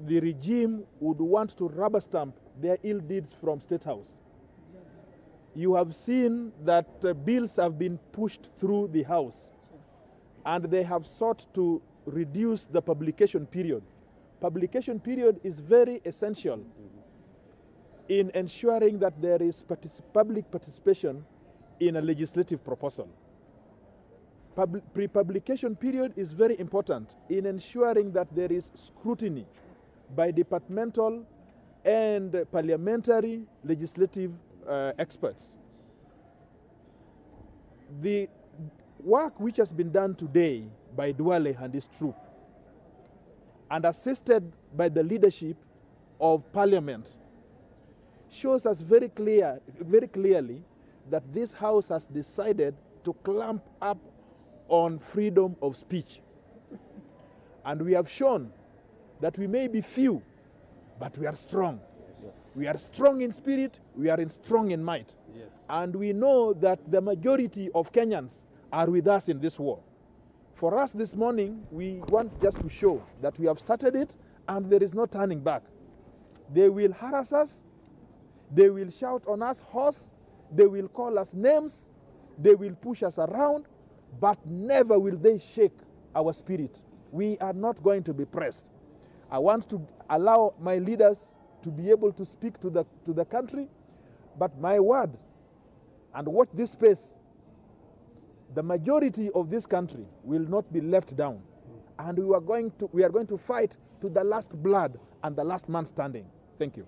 the regime would want to rubber stamp their ill deeds from State House. You have seen that bills have been pushed through the House, and they have sought to reduce the publication period. Publication period is very essential in ensuring that there is public participation in a legislative proposal. Pre-publication period is very important in ensuring that there is scrutiny by departmental and parliamentary legislative experts. The work which has been done today by Duale and his troop, and assisted by the leadership of Parliament, shows us very clearly that this House has decided to clamp up on freedom of speech. And we have shown that we may be few, but we are strong. Yes. We are strong in spirit, we are strong in might. Yes. And we know that the majority of Kenyans are with us in this war. For us this morning, we want just to show that we have started it and there is no turning back. They will harass us, they will shout on us hoarse, they will call us names, they will push us around, but never will they shake our spirit. We are not going to be pressed. I want to allow my leaders to be able to speak to the country, but my word, and watch this space, the majority of this country will not be left down, and we are going to fight to the last blood and the last man standing. Thank you.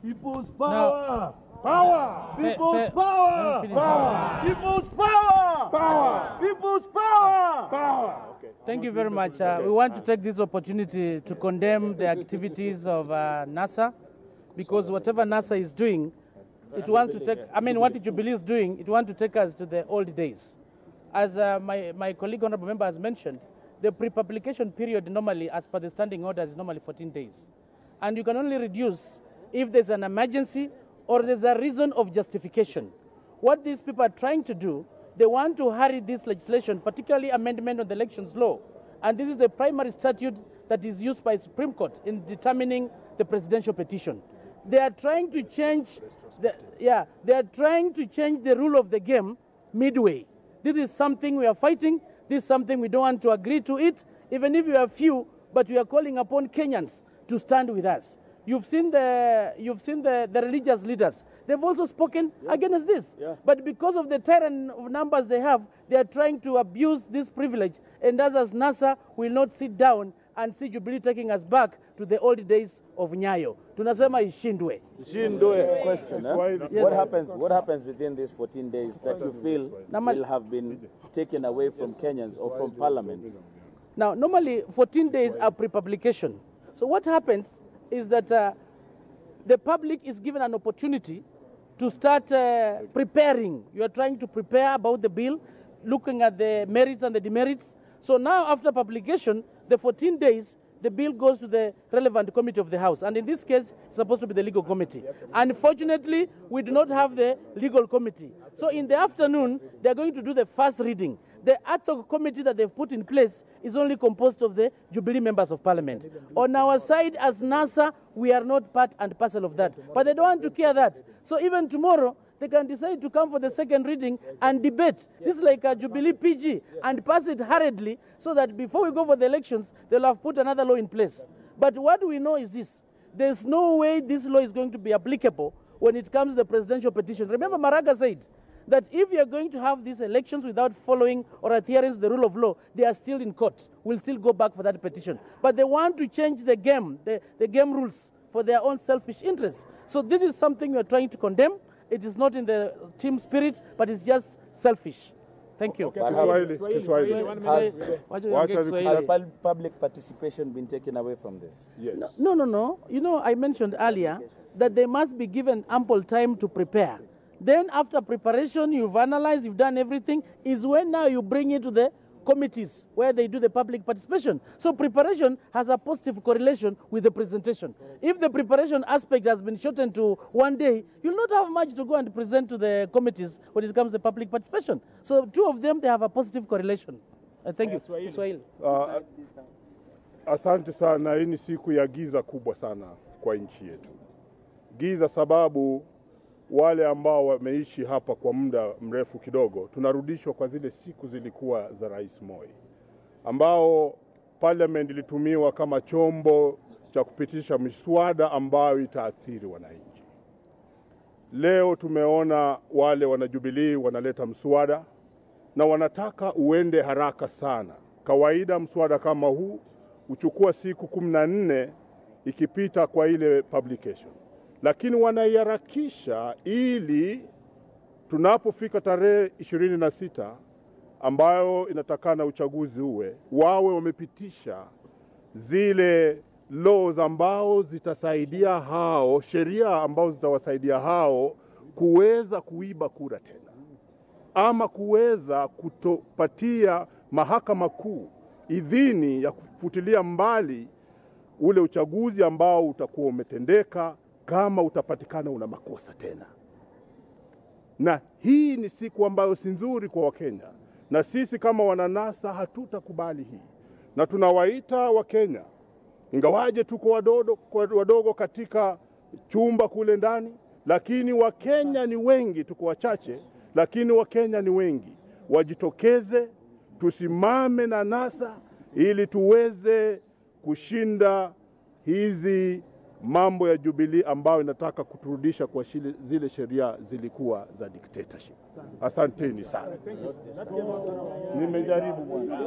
People's power! Power! People's power! Power! People's power! Power! People's power! Power! Okay. Thank you very much. We want to take this opportunity to condemn the activities of NASA, because whatever NASA is doing, it wants to take, what Jubilee is doing, it wants to take us to the old days. As my colleague honorable member has mentioned, the pre-publication period normally, as per the standing order, is normally 14 days. And you can only reduce if there's an emergency or there's a reason of justification. What these people are trying to do, they want to hurry this legislation, particularly amendment on the elections law. And this is the primary statute that is used by Supreme Court in determining the presidential petition. They are trying to change they are trying to change the rule of the game midway. This is something we are fighting. This is something we don't want to agree to it, even if we are few, but we are calling upon Kenyans to stand with us. You've seen the religious leaders. They've also spoken against this. Yeah. But because of the tyrant of numbers they have, they are trying to abuse this privilege. And as NASA will not sit down and see Jubilee taking us back to the old days of Nyayo. Tunasema ishindwe. Ishindwe. Question. Yes. What happens within these 14 days that you feel will have been taken away from Kenyans or from Parliament? Now, normally 14 days are pre-publication. So what happens is that the public is given an opportunity to start preparing. You are trying to prepare about the bill, looking at the merits and the demerits. So now, after publication, the 14 days, the bill goes to the relevant committee of the House. And in this case, it's supposed to be the legal committee. Unfortunately, we do not have the legal committee. So in the afternoon, they're going to do the first reading. The ad hoc committee that they've put in place is only composed of the Jubilee members of Parliament. On our side, as NASA, we are not part and parcel of that. But they don't want to care that. So even tomorrow, they can decide to come for the second reading and debate. This is like a Jubilee PG and pass it hurriedly so that before we go for the elections, they'll have put another law in place. But what we know is this. There's no way this law is going to be applicable when it comes to the presidential petition. Remember, Maraga said that if you're going to have these elections without following or adhering to the rule of law, they are still in court. We'll still go back for that petition. But they want to change the game, the game rules for their own selfish interests. So this is something we are trying to condemn. It is not in the team spirit, but it's just selfish. Thank you. Okay. Has public participation been taken away from this? Yes. No. You know, I mentioned earlier that they must be given ample time to prepare. Then after preparation, you've analyzed, you've done everything, is when now you bring it to the committees where they do the public participation. So preparation has a positive correlation with the presentation. If the preparation aspect has been shortened to 1 day, you'll not have much to go and present to the committees when it comes to public participation. So two of them, they have a positive correlation. Thank you. Swahili. Asante sana. Hii ni siku ya giza kubwa sana kwa nchi yetu. Giza sababu wale ambao wameishi hapa kwa muda mrefu kidogo, tunarudishwa kwa zile siku zilikuwa za Rais Moi, ambao parliament ilitumiwa kama chombo cha kupitisha miswada ambayo itaathiri wananchi. Leo tumeona wale wanajubilii wanaleta mswada na wanataka uende haraka sana. Kawaida mswada kama huu uchukua siku 14 ikipita kwa ile publication, lakini wanaiharakisha ili tunapofika tarehe 26 ambayo inatakana uchaguzi wawe wamepitisha zile laws ambao zitasaidia hao, sheria ambao zitawasaidia hao kuweza kuiba kura tena, ama kuweza kutopatia mahakama kuu idhini ya kufutilia mbali ule uchaguzi ambao utakuwa umetendeka kama utapatikana una makosa tena. Na hii ni siku ambayo si nzuri kwa Wakenya, na sisi kama wananasa hatutakubali hii, na tunawaita Wakenya, ingawaje tuko wadogo katika chumba kule ndani, lakini Wakenya ni wengi. Tuko wachache lakini Wakenya ni wengi. Wajitokeze, tusimame na NASA ili tuweze kushinda hizi mambo ya Jubilee ambayo inataka kuturudisha kwa zile sheria zilikuwa za dictatorship. Asanteni sana. Nimejaribu bwana.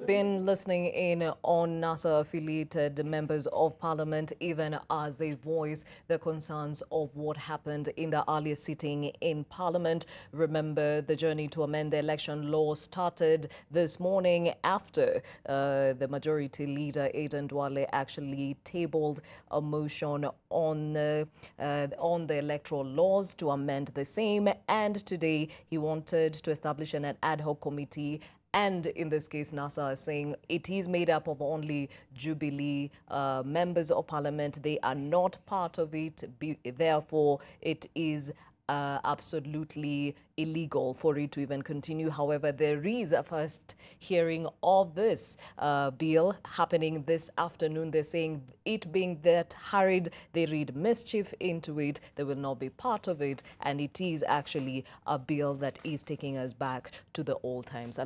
Been listening in on NASA-affiliated members of parliament, even as they voice the concerns of what happened in the earlier sitting in parliament. Remember, the journey to amend the election law started this morning after the majority leader, Aden Duale, actually tabled a motion on the electoral laws to amend the same. And today he wanted to establish an ad hoc committee. And in this case, NASA is saying it is made up of only Jubilee members of parliament. They are not part of it. Therefore, it is absolutely illegal for it to even continue. However, there is a first hearing of this bill happening this afternoon. They're saying it being that hurried, they read mischief into it. They will not be part of it. And it is actually a bill that is taking us back to the old times.